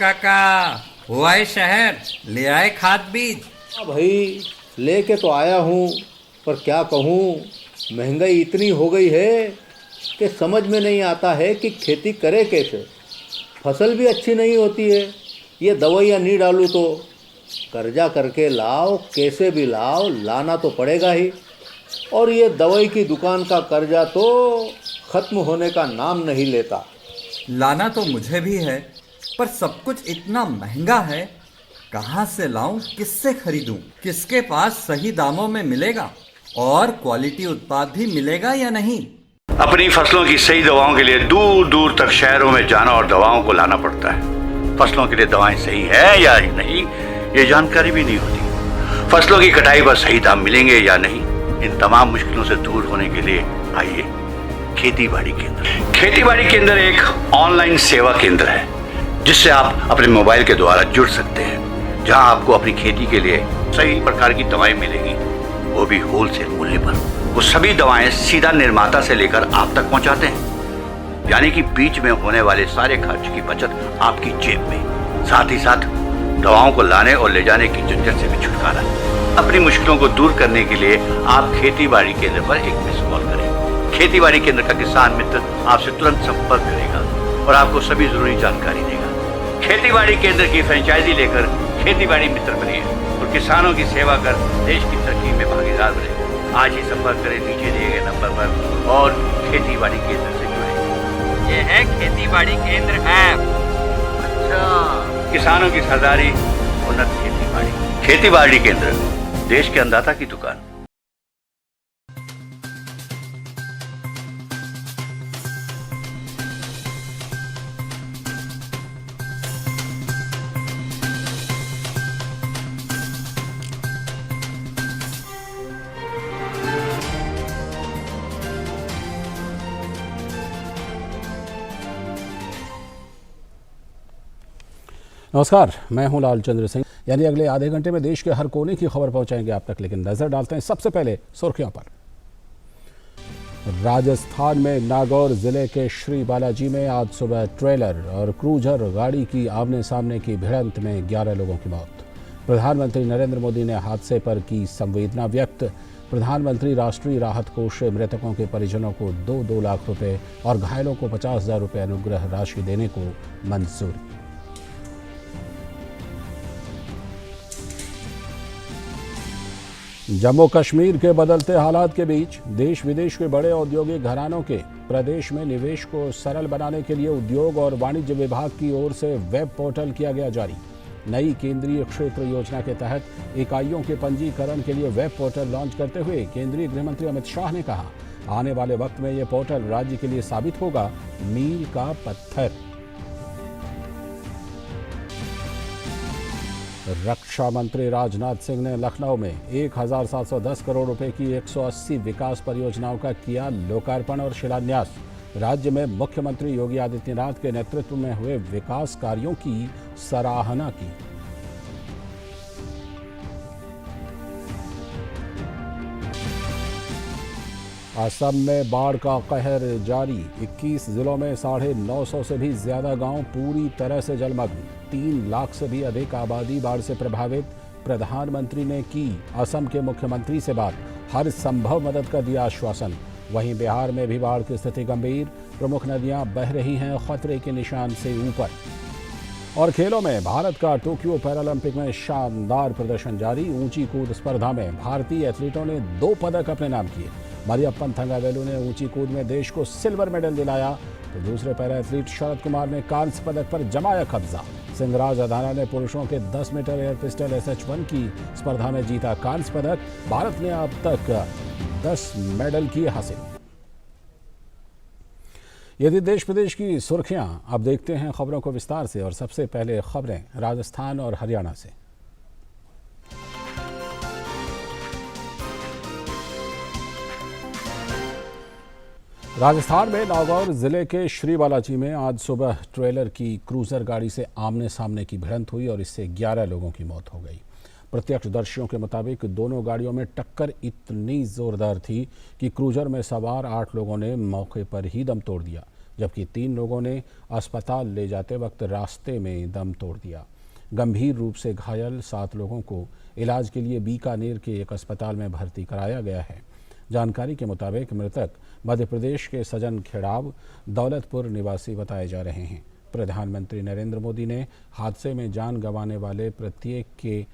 काका, हुआ है शहर, ले आए खाद बीज। हाँ भाई, लेके तो आया हूँ, पर क्या कहूँ, महंगाई इतनी हो गई है कि समझ में नहीं आता है कि खेती करे कैसे। फसल भी अच्छी नहीं होती है, ये दवाइयाँ नहीं डालूँ तो कर्जा करके लाओ, कैसे भी लाओ, लाना तो पड़ेगा ही। और ये दवाई की दुकान का कर्जा तो ख़त्म होने का नाम नहीं लेता। लाना तो मुझे भी है, पर सब कुछ इतना महंगा है। कहाँ से लाऊं, किससे खरीदूं, किसके पास सही दामों में मिलेगा और क्वालिटी उत्पाद भी मिलेगा या नहीं। अपनी फसलों की सही दवाओं के लिए दूर दूर तक शहरों में जाना और दवाओं को लाना पड़ता है। फसलों के लिए दवाएं सही है या नहीं, ये जानकारी भी नहीं होती। फसलों की कटाई पर सही दाम मिलेंगे या नहीं, इन तमाम मुश्किलों से दूर होने के लिए आइए खेती बाड़ी केंद्र। खेती बाड़ी केंद्र एक ऑनलाइन सेवा केंद्र है जिससे आप अपने मोबाइल के द्वारा जुड़ सकते हैं, जहां आपको अपनी खेती के लिए सही प्रकार की दवाएं मिलेंगी, वो भी होलसेल मूल्य पर। वो सभी दवाएं सीधा निर्माता से लेकर आप तक पहुंचाते हैं, यानी कि बीच में होने वाले सारे खर्च की बचत आपकी जेब में। साथ ही साथ दवाओं को लाने और ले जाने की झंझट से भी छुटकारा। अपनी मुश्किलों को दूर करने के लिए आप खेती बाड़ी केंद्र पर एक मिस कॉल करें। खेती बाड़ी केंद्र का किसान मित्र आपसे तुरंत संपर्क करेगा और आपको सभी जरूरी जानकारी देगा। खेती बाड़ी केंद्र की फ्रेंचाइजी लेकर खेती बाड़ी मित्र बनिए और किसानों की सेवा कर देश की तरक्की में भागीदार बने। आज ही संपर्क करें नीचे दिए गए नंबर पर और खेती बाड़ी केंद्र से जुड़े। ये है खेती बाड़ी केंद्र ऐप। अच्छा, किसानों की सरदारी, उन्नत खेती बाड़ी। खेती बाड़ी केंद्र, देश के अन्नदाता की दुकान। नमस्कार, मैं हूं लालचंद्र सिंह। यानी अगले आधे घंटे में देश के हर कोने की खबर पहुंचाएंगे आप तक, लेकिन नजर डालते हैं सबसे पहले सुर्खियों पर। राजस्थान में नागौर जिले के श्री बालाजी में आज सुबह ट्रेलर और क्रूजर गाड़ी की आमने सामने की भिड़ंत में 11 लोगों की मौत। प्रधानमंत्री नरेंद्र मोदी ने हादसे पर की संवेदना व्यक्त। प्रधानमंत्री राष्ट्रीय राहत कोष से मृतकों के परिजनों को 2-2 लाख रुपए और घायलों को 50,000 रुपए अनुग्रह राशि देने को मंजूरी। जम्मू कश्मीर के बदलते हालात के बीच देश विदेश के बड़े औद्योगिक घरानों के प्रदेश में निवेश को सरल बनाने के लिए उद्योग और वाणिज्य विभाग की ओर से वेब पोर्टल किया गया जारी। नई केंद्रीय क्षेत्र योजना के तहत इकाइयों के पंजीकरण के लिए वेब पोर्टल लॉन्च करते हुए केंद्रीय गृह मंत्री अमित शाह ने कहा, आने वाले वक्त में यह पोर्टल राज्य के लिए साबित होगा मील का पत्थर। रक्षा मंत्री राजनाथ सिंह ने लखनऊ में 1,710 करोड़ रुपए की 180 विकास परियोजनाओं का किया लोकार्पण और शिलान्यास। राज्य में मुख्यमंत्री योगी आदित्यनाथ के नेतृत्व में हुए विकास कार्यों की सराहना की। असम में बाढ़ का कहर जारी। 21 जिलों में 950 से भी ज्यादा गांव पूरी तरह से जलमग्न। 3 लाख से भी अधिक आबादी बाढ़ से प्रभावित। प्रधानमंत्री ने की असम के मुख्यमंत्री से बात, हर संभव मदद का दिया आश्वासन। वहीं बिहार में भी बाढ़ की स्थिति गंभीर। प्रमुख नदियां बह रही हैं खतरे के निशान से ऊपर। और खेलों में भारत का टोक्यो पैरालंपिक में शानदार प्रदर्शन जारी। ऊंची कूद स्पर्धा में भारतीय एथलीटों ने 2 पदक अपने नाम किए। मरियप्पन थंगावेलु ने ऊंची कूद में देश को सिल्वर मेडल दिलाया, तो दूसरे पैरा एथलीट शरद कुमार ने कांस्य पदक पर जमाया कब्जा। सिंहराज अधाना ने पुरुषों के 10 मीटर एयर पिस्टल SH1 की स्पर्धा में जीता कांस्य पदक। भारत ने अब तक 10 मेडल किए हासिल। यदि देश प्रदेश की सुर्खियां, अब देखते हैं खबरों को विस्तार से। और सबसे पहले खबरें राजस्थान और हरियाणा से। राजस्थान में नागौर जिले के श्री बालाजी में आज सुबह ट्रेलर की क्रूजर गाड़ी से आमने सामने की भिड़ंत हुई और इससे 11 लोगों की मौत हो गई। प्रत्यक्षदर्शियों के मुताबिक दोनों गाड़ियों में टक्कर इतनी जोरदार थी कि क्रूजर में सवार 8 लोगों ने मौके पर ही दम तोड़ दिया। जबकि 3 लोगों ने अस्पताल ले जाते वक्त रास्ते में दम तोड़ दिया। गंभीर रूप से घायल 7 लोगों को इलाज के लिए बीकानेर के एक अस्पताल में भर्ती कराया गया है। जानकारी के मुताबिक मृतक मध्य प्रदेश के सजन खेड़ाव दौलतपुर निवासी बताए जा रहे हैं। प्रधानमंत्री नरेंद्र मोदी ने हादसे में जान गंवाने वाले प्रत्येक के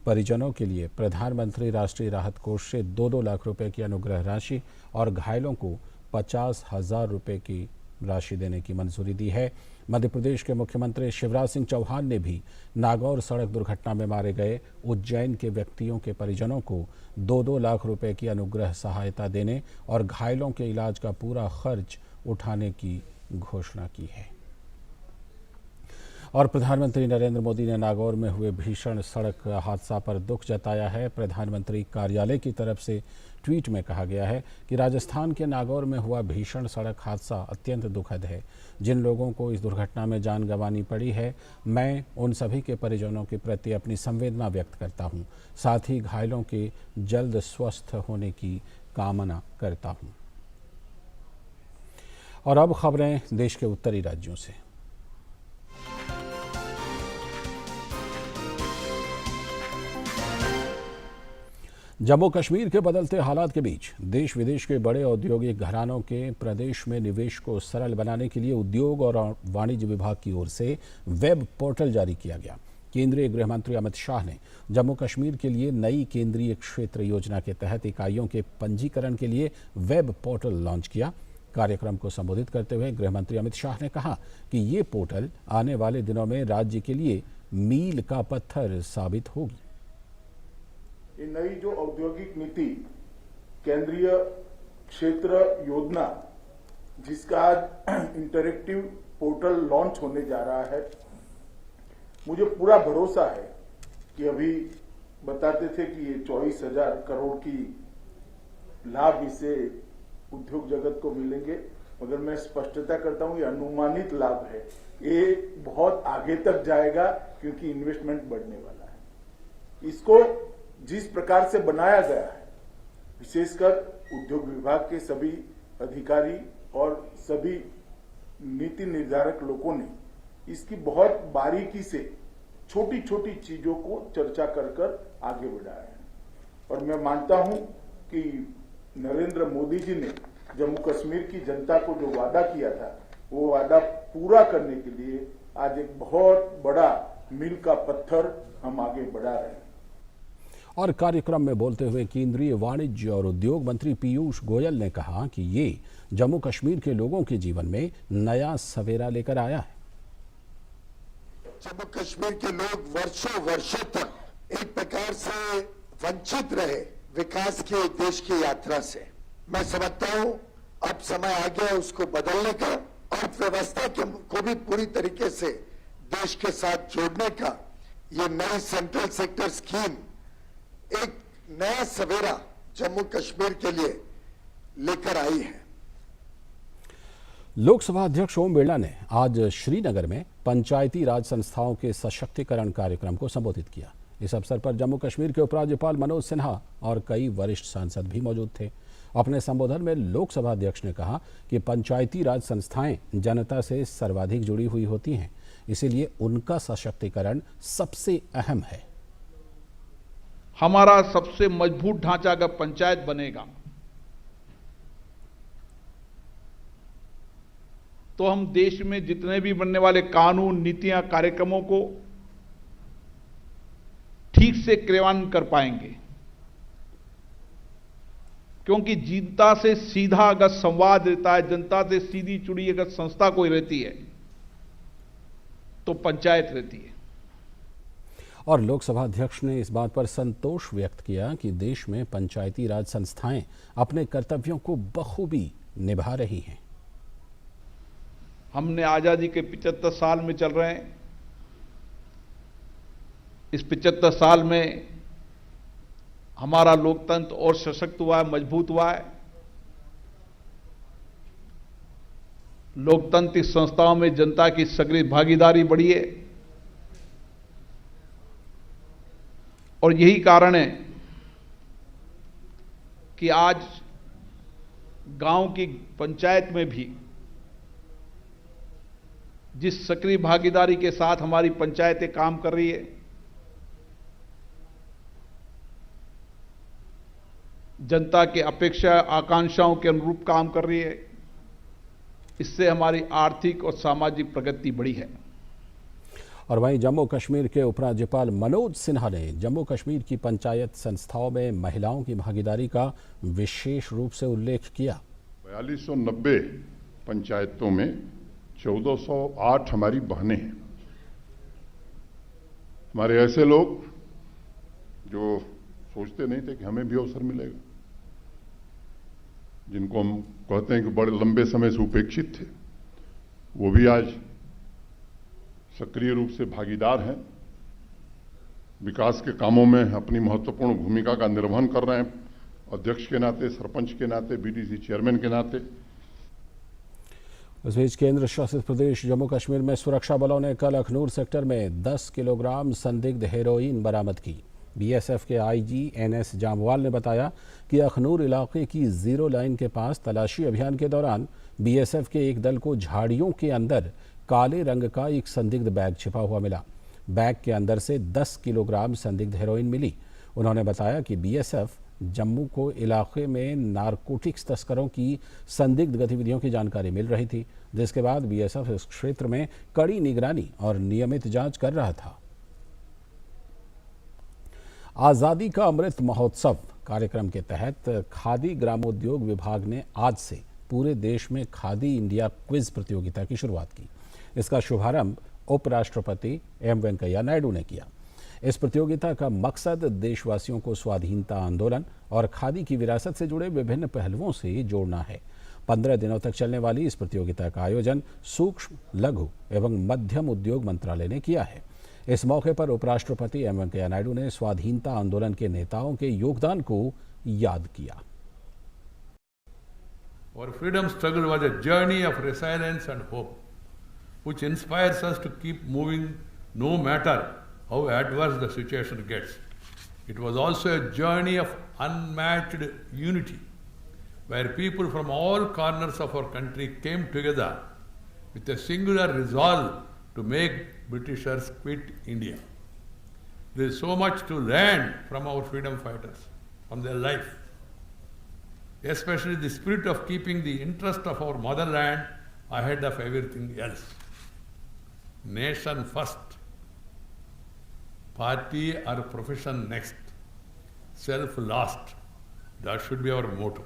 परिजनों के लिए प्रधानमंत्री राष्ट्रीय राहत कोष से 2-2 लाख रुपए की अनुग्रह राशि और घायलों को 50,000 रुपए की राशि देने की मंजूरी दी है। मध्य प्रदेश के मुख्यमंत्री शिवराज सिंह चौहान ने भी नागौर सड़क दुर्घटना में मारे गए उज्जैन के व्यक्तियों के परिजनों को 2-2 लाख रुपए की अनुग्रह सहायता देने और घायलों के इलाज का पूरा खर्च उठाने की घोषणा की है। और प्रधानमंत्री नरेंद्र मोदी ने नागौर में हुए भीषण सड़क हादसा पर दुख जताया है। प्रधानमंत्री कार्यालय की तरफ से ट्वीट में कहा गया है कि राजस्थान के नागौर में हुआ भीषण सड़क हादसा अत्यंत दुखद है। जिन लोगों को इस दुर्घटना में जान गंवानी पड़ी है, मैं उन सभी के परिजनों के प्रति अपनी संवेदना व्यक्त करता हूं। साथ ही घायलों के जल्द स्वस्थ होने की कामना करता हूं। और अब खबरें देश के उत्तरी राज्यों से। जम्मू कश्मीर के बदलते हालात के बीच देश विदेश के बड़े औद्योगिक घरानों के प्रदेश में निवेश को सरल बनाने के लिए उद्योग और वाणिज्य विभाग की ओर से वेब पोर्टल जारी किया गया। केंद्रीय गृह मंत्री अमित शाह ने जम्मू कश्मीर के लिए नई केंद्रीय क्षेत्र योजना के तहत इकाइयों के पंजीकरण के लिए वेब पोर्टल लॉन्च किया। कार्यक्रम को संबोधित करते हुए गृह मंत्री अमित शाह ने कहा कि ये पोर्टल आने वाले दिनों में राज्य के लिए मील का पत्थर साबित होगी। ये नई जो औद्योगिक नीति केंद्रीय क्षेत्र योजना जिसका आज इंटरेक्टिव पोर्टल लॉन्च होने जा रहा है, मुझे पूरा भरोसा है कि अभी बताते थे कि ये 24,000 करोड़ की लाभ इसे उद्योग जगत को मिलेंगे, मगर मैं स्पष्टता करता हूं ये अनुमानित लाभ है। ये बहुत आगे तक जाएगा क्योंकि इन्वेस्टमेंट बढ़ने वाला है। इसको जिस प्रकार से बनाया गया है, विशेषकर उद्योग विभाग के सभी अधिकारी और सभी नीति निर्धारक लोगों ने इसकी बहुत बारीकी से छोटी छोटी चीजों को चर्चा कर आगे बढ़ाया है। और मैं मानता हूं कि नरेंद्र मोदी जी ने जम्मू कश्मीर की जनता को जो वादा किया था, वो वादा पूरा करने के लिए आज एक बहुत बड़ा मील का पत्थर हम आगे बढ़ा रहे हैं। और कार्यक्रम में बोलते हुए केंद्रीय वाणिज्य और उद्योग मंत्री पीयूष गोयल ने कहा कि ये जम्मू कश्मीर के लोगों के जीवन में नया सवेरा लेकर आया है। जम्मू कश्मीर के लोग वर्षों तक एक प्रकार से वंचित रहे विकास के उद्देश्य की यात्रा से। मैं समझता हूं अब समय आ गया उसको बदलने का, अर्थव्यवस्था को भी पूरी तरीके से देश के साथ जोड़ने का। ये नई सेंट्रल सेक्टर स्कीम एक नया सवेरा जम्मू कश्मीर के लिए लेकर आई है। लोकसभा अध्यक्ष ओम बिरला ने आज श्रीनगर में पंचायती राज संस्थाओं के सशक्तिकरण कार्यक्रम को संबोधित किया। इस अवसर पर जम्मू कश्मीर के उपराज्यपाल मनोज सिन्हा और कई वरिष्ठ सांसद भी मौजूद थे। अपने संबोधन में लोकसभा अध्यक्ष ने कहा कि पंचायती राज संस्थाएं जनता से सर्वाधिक जुड़ी हुई होती हैं, इसीलिए उनका सशक्तिकरण सबसे अहम है। हमारा सबसे मजबूत ढांचा अगर पंचायत बनेगा तो हम देश में जितने भी बनने वाले कानून, नीतियां, कार्यक्रमों को ठीक से क्रियान्वयन कर पाएंगे। क्योंकि जनता से सीधा अगर संवाद रहता है, जनता से सीधी जुड़ी अगर संस्था कोई रहती है तो पंचायत रहती है। और लोकसभा अध्यक्ष ने इस बात पर संतोष व्यक्त किया कि देश में पंचायती राज संस्थाएं अपने कर्तव्यों को बखूबी निभा रही हैं। हमने आजादी के 75 साल में चल रहे हैं। इस 75 साल में हमारा लोकतंत्र और सशक्त हुआ है, मजबूत हुआ है। लोकतांत्रिक संस्थाओं में जनता की सक्रिय भागीदारी बढ़ी है और यही कारण है कि आज गांव की पंचायत में भी जिस सक्रिय भागीदारी के साथ हमारी पंचायतें काम कर रही है, जनता के अपेक्षा आकांक्षाओं के अनुरूप काम कर रही है, इससे हमारी आर्थिक और सामाजिक प्रगति बढ़ी है। और वहीं जम्मू कश्मीर के उपराज्यपाल मनोज सिन्हा ने जम्मू कश्मीर की पंचायत संस्थाओं में महिलाओं की भागीदारी का विशेष रूप से उल्लेख किया। 4290 पंचायतों में 1408 हमारी बहनें हैं। हमारे ऐसे लोग जो सोचते नहीं थे कि हमें भी अवसर मिलेगा, जिनको हम कहते हैं कि बड़े लंबे समय से उपेक्षित थे, वो भी आज सक्रिय रूप से भागीदार हैं, विकास के कामों में अपनी महत्वपूर्ण भूमिका का निर्वहन कर रहे हैं, अध्यक्ष के नाते, सरपंच के नाते, बीडीसी चेयरमैन के नाते। इस बीच केंद्र शासित प्रदेश जम्मू कश्मीर में सुरक्षा बलों ने कल अखनूर सेक्टर में 10 किलोग्राम संदिग्ध हेरोइन बरामद की। बीएसएफ के आईजी एनएस जामवाल ने बताया कि अखनूर इलाके की जीरो लाइन के पास तलाशी अभियान के दौरान बीएसएफ के एक दल को झाड़ियों के अंदर काले रंग का एक संदिग्ध बैग छिपा हुआ मिला। बैग के अंदर से 10 किलोग्राम संदिग्ध हेरोइन मिली। उन्होंने बताया कि बीएसएफ जम्मू को इलाके में नारकोटिक्स तस्करों की संदिग्ध गतिविधियों की जानकारी मिल रही थी, जिसके बाद बीएसएफ इस क्षेत्र में कड़ी निगरानी और नियमित जांच कर रहा था। आज़ादी का अमृत महोत्सव कार्यक्रम के तहत खादी ग्रामोद्योग विभाग ने आज से पूरे देश में खादी इंडिया क्विज प्रतियोगिता की शुरुआत की। इसका शुभारंभ उपराष्ट्रपति एम वेंकैया नायडू ने किया। इस प्रतियोगिता का मकसद देशवासियों को स्वाधीनता आंदोलन और खादी की विरासत से जुड़े विभिन्न पहलुओं से जोड़ना है। 15 दिनों तक चलने वाली इस प्रतियोगिता का आयोजन सूक्ष्म, लघु एवं मध्यम उद्योग मंत्रालय ने किया है। इस मौके पर उपराष्ट्रपति एम वेंकैया नायडू ने स्वाधीनता आंदोलन के नेताओं के योगदान को याद किया। Our freedom struggle was a journey of resilience and hope, which inspires us to keep moving no matter how adverse the situation gets. It was also a journey of unmatched unity, where people from all corners of our country came together with a singular resolve to make Britishers quit India. There is so much to learn from our freedom fighters, from their life, especially the spirit of keeping the interest of our motherland ahead of everything else. Nation first, party or profession next, self last. That should be our motto.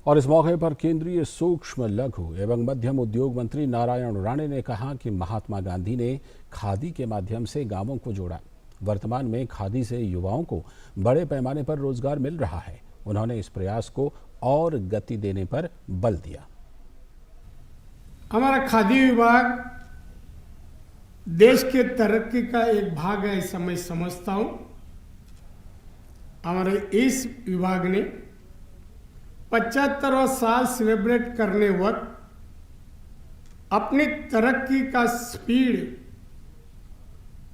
और इस मौके पर केंद्रीय सूक्ष्म, लघु एवं मध्यम उद्योग मंत्री नारायण राणे ने कहा कि महात्मा गांधी ने खादी के माध्यम से गांवों को जोड़ा। वर्तमान में खादी से युवाओं को बड़े पैमाने पर रोजगार मिल रहा है। उन्होंने इस प्रयास को और गति देने पर बल दिया। हमारा खादी विभाग देश के तरक्की का एक भाग है, ऐसा मैं समझता हूं। हमारे इस विभाग ने 75वां साल सेलिब्रेट करने वक्त अपनी तरक्की का स्पीड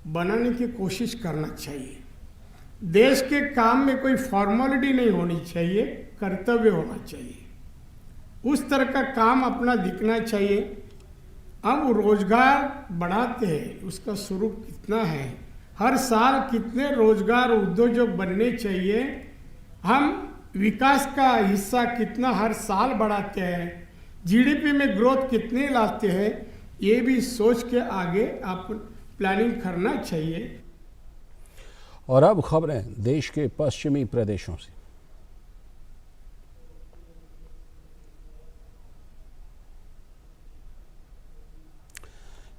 बनाने की कोशिश करना चाहिए। देश के काम में कोई फॉर्मेलिटी नहीं होनी चाहिए, कर्तव्य होना चाहिए। उस तरह का काम अपना दिखना चाहिए। हम रोजगार बढ़ाते हैं, उसका स्वरूप कितना है, हर साल कितने रोजगार उद्योग बनने चाहिए, हम विकास का हिस्सा कितना हर साल बढ़ाते हैं, जीडीपी में ग्रोथ कितनी लाते हैं, ये भी सोच के आगे आप प्लानिंग करना चाहिए। और अब खबरें देश के पश्चिमी प्रदेशों से।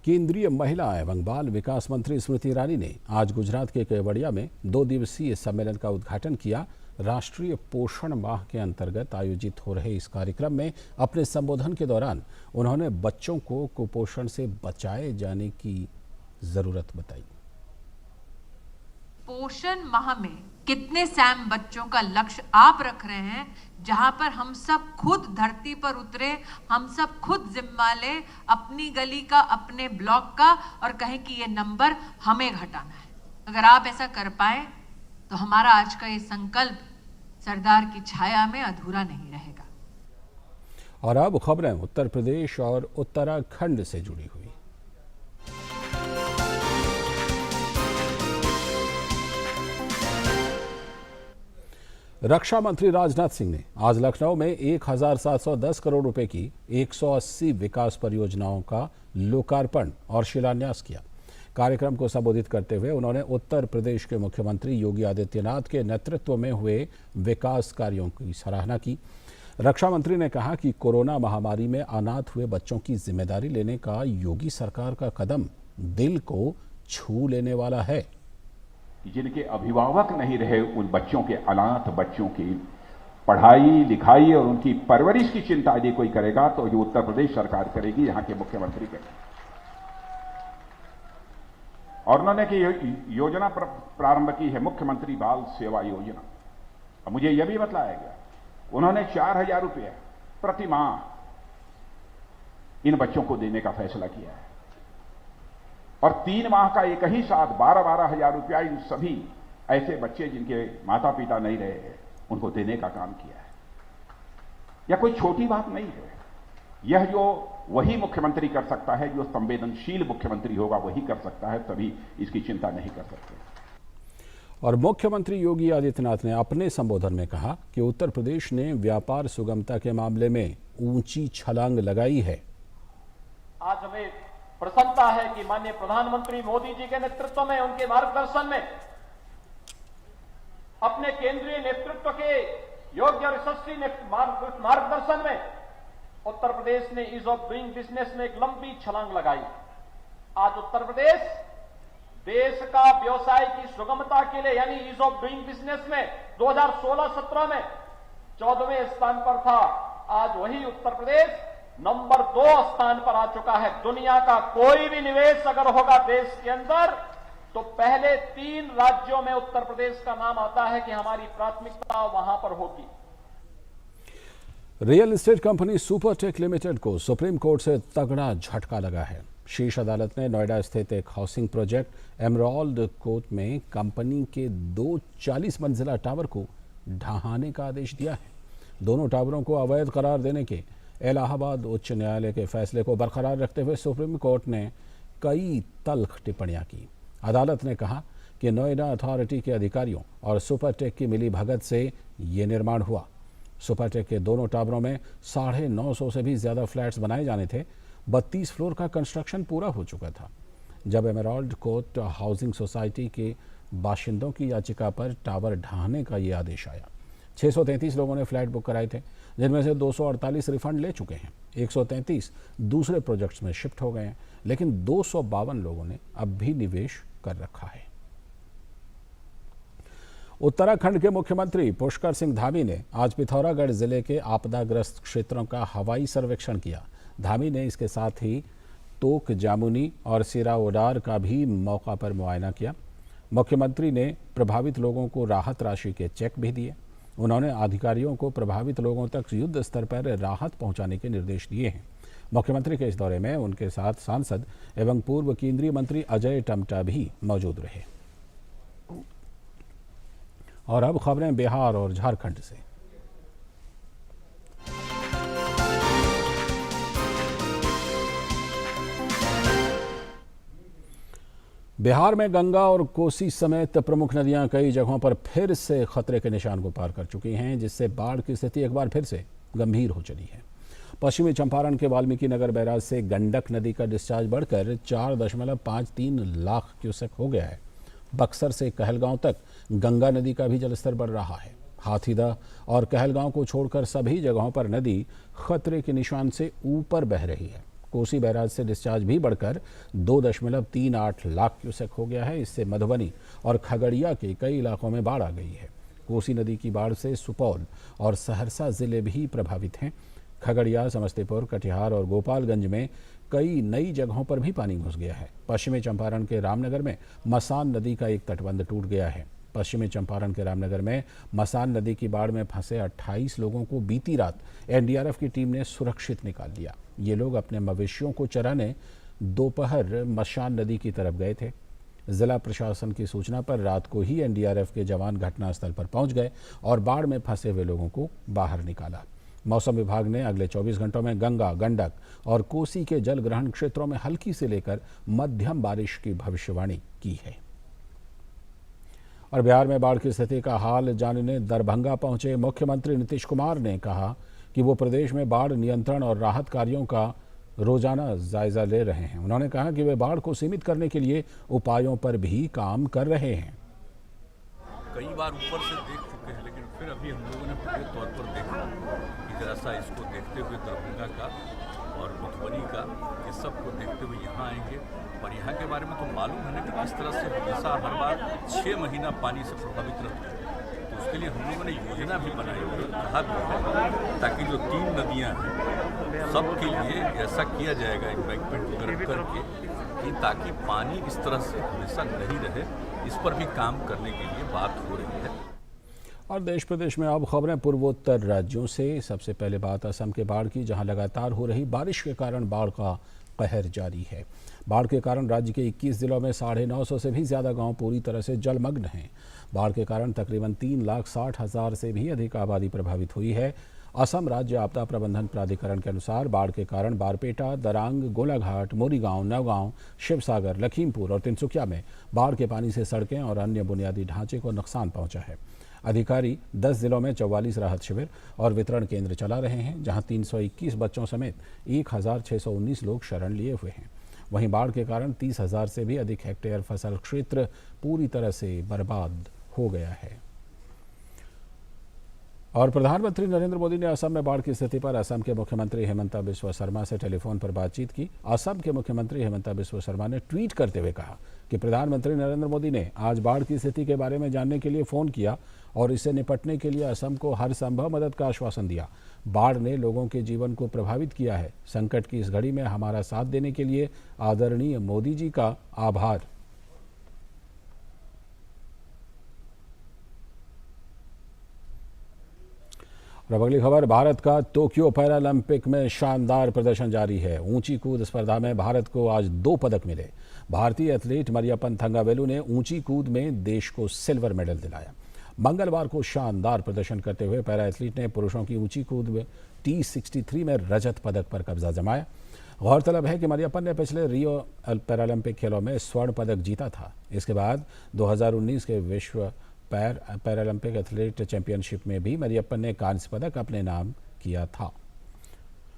केंद्रीय महिला एवं बाल विकास मंत्री स्मृति ईरानी ने आज गुजरात के केवड़िया में 2 दिवसीय सम्मेलन का उद्घाटन किया। राष्ट्रीय पोषण माह के अंतर्गत आयोजित हो रहे इस कार्यक्रम में अपने संबोधन के दौरान उन्होंने बच्चों को कुपोषण से बचाए जाने की जरूरत बताई। पोषण माह में कितने सैम बच्चों का लक्ष्य आप रख रहे हैं, जहां पर हम सब खुद धरती पर उतरे, हम सब खुद जिम्मा लें अपनी गली का, अपने ब्लॉक का, और कहें कि ये नंबर हमें घटाना है। अगर आप ऐसा कर पाए तो हमारा आज का ये संकल्प सरदार की छाया में अधूरा नहीं रहेगा। और अब खबरें उत्तर प्रदेश और उत्तराखंड से जुड़ी हुई। रक्षा मंत्री राजनाथ सिंह ने आज लखनऊ में 1710 करोड़ रुपए की 180 विकास परियोजनाओं का लोकार्पण और शिलान्यास किया। कार्यक्रम को संबोधित करते हुए उन्होंने उत्तर प्रदेश के मुख्यमंत्री योगी आदित्यनाथ के नेतृत्व में हुए विकास कार्यों की सराहना की। रक्षा मंत्री ने कहा कि कोरोना महामारी में अनाथ हुए बच्चों की जिम्मेदारी लेने का योगी सरकार का कदम दिल को छू लेने वाला है। जिनके अभिभावक नहीं रहे, उन बच्चों के, अनाथ बच्चों की पढ़ाई लिखाई और उनकी परवरिश की चिंता यदि कोई करेगा तो ये उत्तर प्रदेश सरकार करेगी, यहां के मुख्यमंत्री करेंगे। और उन्होंने की योजना प्रारंभ की है, मुख्यमंत्री बाल सेवा योजना। और मुझे यह भी बताया गया, उन्होंने 4000 रुपये प्रति माह इन बच्चों को देने का फैसला किया है और 3 माह का एक ही साथ 12-12 हजार रुपया इन सभी ऐसे बच्चे जिनके माता पिता नहीं रहे हैं उनको देने का काम किया है। यह कोई छोटी बात नहीं है। यह जो वही मुख्यमंत्री कर सकता है, जो संवेदनशील मुख्यमंत्री होगा वही कर सकता है, तभी इसकी चिंता नहीं कर सकते। और मुख्यमंत्री योगी आदित्यनाथ ने अपने संबोधन में कहा कि उत्तर प्रदेश ने व्यापार सुगमता के मामले में ऊंची छलांग लगाई है। आज हमें प्रसन्नता है कि माननीय प्रधानमंत्री मोदी जी के नेतृत्व में, उनके मार्गदर्शन में, अपने केंद्रीय नेतृत्व के योग्य और यशस्वी मार्गदर्शन में उत्तर प्रदेश ने ईज ऑफ डूइंग बिजनेस में एक लंबी छलांग लगाई। आज उत्तर प्रदेश देश का व्यवसाय की सुगमता के लिए यानी ईज ऑफ डूइंग बिजनेस में 2016-17 में 14वें स्थान पर था। आज वही उत्तर प्रदेश नंबर 2 स्थान पर आ चुका है। दुनिया का कोई भी निवेश अगर होगा देश के अंदर तो पहले 3 राज्यों में उत्तर प्रदेश का नाम आता है कि हमारी प्राथमिकता वहां पर होगी। Real estate company Supertech limited को सुप्रीम कोर्ट से तगड़ा झटका लगा है। शीर्ष अदालत ने नोएडा स्थित एक हाउसिंग प्रोजेक्ट एमराल्ड कोर्ट में कंपनी के 2 40 मंजिला टावर को ढहाने का आदेश दिया है। दोनों टावरों को अवैध करार देने के इलाहाबाद उच्च न्यायालय के फैसले को बरकरार रखते हुए सुप्रीम कोर्ट ने कई तल्ख टिप्पणियां की। अदालत ने कहा कि नोएडा अथॉरिटी के अधिकारियों और सुपरटेक की मिली भगत से ये निर्माण हुआ। सुपरटेक के दोनों टावरों में 950 से भी ज्यादा फ्लैट्स बनाए जाने थे। 32 फ्लोर का कंस्ट्रक्शन पूरा हो चुका था जब एमराल्ड कोर्ट हाउसिंग सोसाइटी के बाशिंदों की याचिका पर टावर ढहाने का ये आदेश आया। 633 लोगों ने फ्लैट बुक कराए थे, जिनमें से 248 रिफंड ले चुके हैं। 133 दूसरे प्रोजेक्ट्स में शिफ्ट हो गए हैं, लेकिन 252 लोगों ने अब भी निवेश कर रखा है। उत्तराखंड के मुख्यमंत्री पुष्कर सिंह धामी ने आज पिथौरागढ़ जिले के आपदाग्रस्त क्षेत्रों का हवाई सर्वेक्षण किया। धामी ने इसके साथ ही तोक जामुनी और सिरा ओडार का भी मौका पर मुआयना किया। मुख्यमंत्री ने प्रभावित लोगों को राहत राशि के चेक भी दिए। उन्होंने अधिकारियों को प्रभावित लोगों तक युद्ध स्तर पर राहत पहुंचाने के निर्देश दिए हैं। मुख्यमंत्री के इस दौरे में उनके साथ सांसद एवं पूर्व केंद्रीय मंत्री अजय टम्टा भी मौजूद रहे। और अब खबरें बिहार और झारखंड से। बिहार में गंगा और कोसी समेत प्रमुख नदियां कई जगहों पर फिर से खतरे के निशान को पार कर चुकी हैं, जिससे बाढ़ की स्थिति एक बार फिर से गंभीर हो चली है। पश्चिमी चंपारण के वाल्मीकि नगर बैराज से गंडक नदी का डिस्चार्ज बढ़कर 4.53 लाख क्यूसेक हो गया है। बक्सर से कहलगांव तक गंगा नदी का भी जलस्तर बढ़ रहा है। हाथीदह और कहलगांव को छोड़कर सभी जगहों पर नदी खतरे के निशान से ऊपर बह रही है। कोसी बैराज से डिस्चार्ज भी बढ़कर 2.38 लाख क्यूसेक हो गया है। इससे मधुबनी और खगड़िया के कई इलाकों में बाढ़ आ गई है। कोसी नदी की बाढ़ से सुपौल और सहरसा जिले भी प्रभावित हैं। खगड़िया, समस्तीपुर, कटिहार और गोपालगंज में कई नई जगहों पर भी पानी घुस गया है। पश्चिमी चंपारण के रामनगर में मसान नदी का एक तटबंध टूट गया है। पश्चिमी चंपारण के रामनगर में मसान नदी की बाढ़ में फंसे 28 लोगों को बीती रात एनडीआरएफ की टीम ने सुरक्षित निकाल लिया। ये लोग अपने मवेशियों को चराने दोपहर मसान नदी की तरफ गए थे। जिला प्रशासन की सूचना पर रात को ही एनडीआरएफ के जवान घटनास्थल पर पहुंच गए और बाढ़ में फंसे हुए लोगों को बाहर निकाला। मौसम विभाग ने अगले 24 घंटों में गंगा, गंडक और कोसी के जल ग्रहण क्षेत्रों में हल्की से लेकर मध्यम बारिश की भविष्यवाणी की है। और बिहार में बाढ़ की स्थिति का हाल जानने दरभंगा पहुंचे मुख्यमंत्री नीतीश कुमार ने कहा कि वो प्रदेश में बाढ़ नियंत्रण और राहत कार्यों का रोजाना जायजा ले रहे हैं। उन्होंने कहा कि वे बाढ़ को सीमित करने के लिए उपायों पर भी काम कर रहे हैं। कई बार ऊपर से देख चुके हैं, लेकिन फिर अभी हम लोगों ने पूरे तौर पर देखा कि जरा सा इसको देखते हुए दरभंगा का और मधुबनी का, ये सब को देखते हुए यहाँ आएंगे। और यहाँ के बारे में तो मालूम है ना कि किस तरह से हमेशा हर बार 6 महीना पानी से प्रभावित रहते हैं। तो उसके लिए हम लोगों ने योजना भी बनाई हुई है, कहा भी है, ताकि जो 3 नदियाँ हैं सबके लिए ऐसा किया जाएगा इम्पैक्टमेंट वगैरह करके कि ताकि पानी इस तरह से हमेशा नहीं रहे। इस पर भी काम करने के लिए बात हो रही है। और देश प्रदेश में अब खबरें पूर्वोत्तर राज्यों से। सबसे पहले बात असम के बाढ़ की, जहां लगातार हो रही बारिश के कारण बाढ़ का कहर जारी है। बाढ़ के कारण राज्य के 21 जिलों में 950 से भी ज़्यादा गांव पूरी तरह से जलमग्न हैं। बाढ़ के कारण तकरीबन 3,60,000 से भी अधिक आबादी प्रभावित हुई है। असम राज्य आपदा प्रबंधन प्राधिकरण के अनुसार बाढ़ के कारण बारपेटा, दरांग, गोलाघाट, मोरीगांव, नौगांव, शिवसागर, लखीमपुर और तिनसुकिया में बाढ़ के पानी से सड़कें और अन्य बुनियादी ढांचे को नुकसान पहुंचा है। अधिकारी 10 जिलों में 44 राहत शिविर और वितरण केंद्र चला रहे हैं, जहां 321 बच्चों समेत 1,619 लोग शरण लिए हुए हैं। वहीं बाढ़ के कारण 30,000 से भी अधिक हेक्टेयर फसल क्षेत्र पूरी तरह से बर्बाद हो गया है। और प्रधानमंत्री नरेंद्र मोदी ने असम में बाढ़ की स्थिति पर असम के मुख्यमंत्री हेमंता बिस्वा शर्मा से टेलीफोन पर बातचीत की। असम के मुख्यमंत्री हेमंता बिस्वा शर्मा ने ट्वीट करते हुए कहा कि प्रधानमंत्री नरेंद्र मोदी ने आज बाढ़ की स्थिति के बारे में जानने के लिए फ़ोन किया और इससे निपटने के लिए असम को हर संभव मदद का आश्वासन दिया। बाढ़ ने लोगों के जीवन को प्रभावित किया है। संकट की इस घड़ी में हमारा साथ देने के लिए आदरणीय मोदी जी का आभार। और अगली खबर, भारत का टोक्यो पैरालंपिक में शानदार प्रदर्शन जारी है। ऊंची कूद स्पर्धा में भारत को आज 2 पदक मिले। भारतीय एथलीट मरियप्पन थंगावेलु ने ऊंची कूद में देश को सिल्वर मेडल दिलाया। मंगलवार को शानदार प्रदर्शन करते हुए पैरा एथलीट ने पुरुषों की ऊंची कूद में T63 में रजत पदक पर कब्जा जमाया। गौरतलब है कि मरियप्पन ने पिछले रियो पैरालंपिक खेलों में स्वर्ण पदक जीता था। इसके बाद 2019 के विश्व पैरालंपिक एथलीट चैंपियनशिप में भी मरियप्पन ने कांस्य पदक अपने नाम किया था।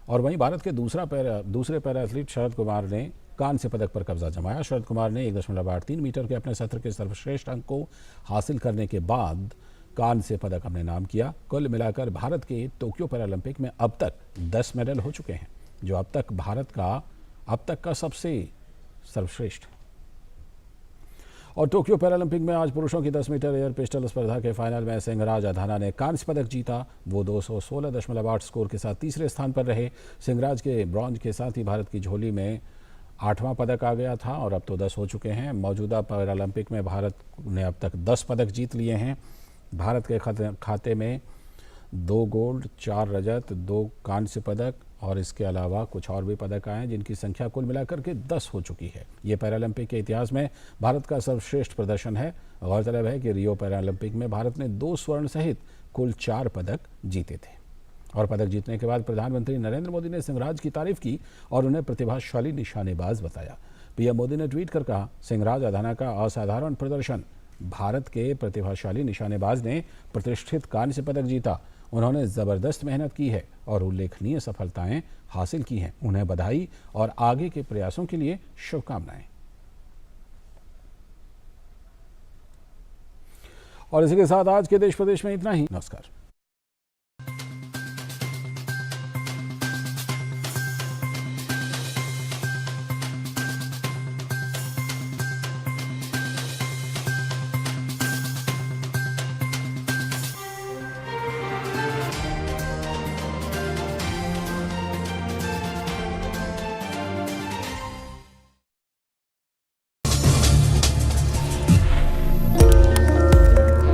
और वहीं भारत के दूसरे पैरा एथलीट शरद कुमार ने कांस्य पदक पर कब्जा जमाया। शरद कुमार ने 1.83 मीटर के अपने सत्र के सर्वश्रेष्ठ अंक को हासिल करने के बाद कांस्य पदक अपने नाम किया। कुल मिलाकर भारत के टोक्यो पैरालंपिक में अब तक 10 मेडल हो चुके हैं, जो अब तक भारत का अब तक का सबसे सर्वश्रेष्ठ। और टोक्यो पैरालंपिक में आज पुरुषों की 10 मीटर एयर पिस्टल स्पर्धा के फाइनल में सिंहराज अधाना ने कांस्य पदक जीता। वो 216.8 स्कोर के साथ तीसरे स्थान पर रहे। सिंहराज के ब्रॉन्ज के साथ ही भारत की झोली में 8वां पदक आ गया था और अब तो 10 हो चुके हैं। मौजूदा पैरालंपिक में भारत ने अब तक 10 पदक जीत लिए हैं। भारत के खाते में 2 गोल्ड, 4 रजत, 2 कांस्य पदक और इसके अलावा कुछ और भी पदक आए हैं, जिनकी संख्या कुल मिलाकर के 10 हो चुकी है। ये पैरालंपिक के इतिहास में भारत का सर्वश्रेष्ठ प्रदर्शन है। गौरतलब है कि रियो पैरालंपिक में भारत ने 2 स्वर्ण सहित कुल 4 पदक जीते थे। और पदक जीतने के बाद प्रधानमंत्री नरेंद्र मोदी ने सिंहराज की तारीफ की और उन्हें प्रतिभाशाली निशानेबाज बताया। पीएम मोदी ने ट्वीट कर कहा, सिंहराज अधाना का असाधारण प्रदर्शन। भारत के प्रतिभाशाली निशानेबाज ने प्रतिष्ठित कांस्य पदक जीता। उन्होंने जबरदस्त मेहनत की है और उल्लेखनीय सफलताएं हासिल की हैं। उन्हें बधाई और आगे के प्रयासों के लिए शुभकामनाएं। और इसी के साथ आज के देश प्रदेश में इतना ही। नमस्कार।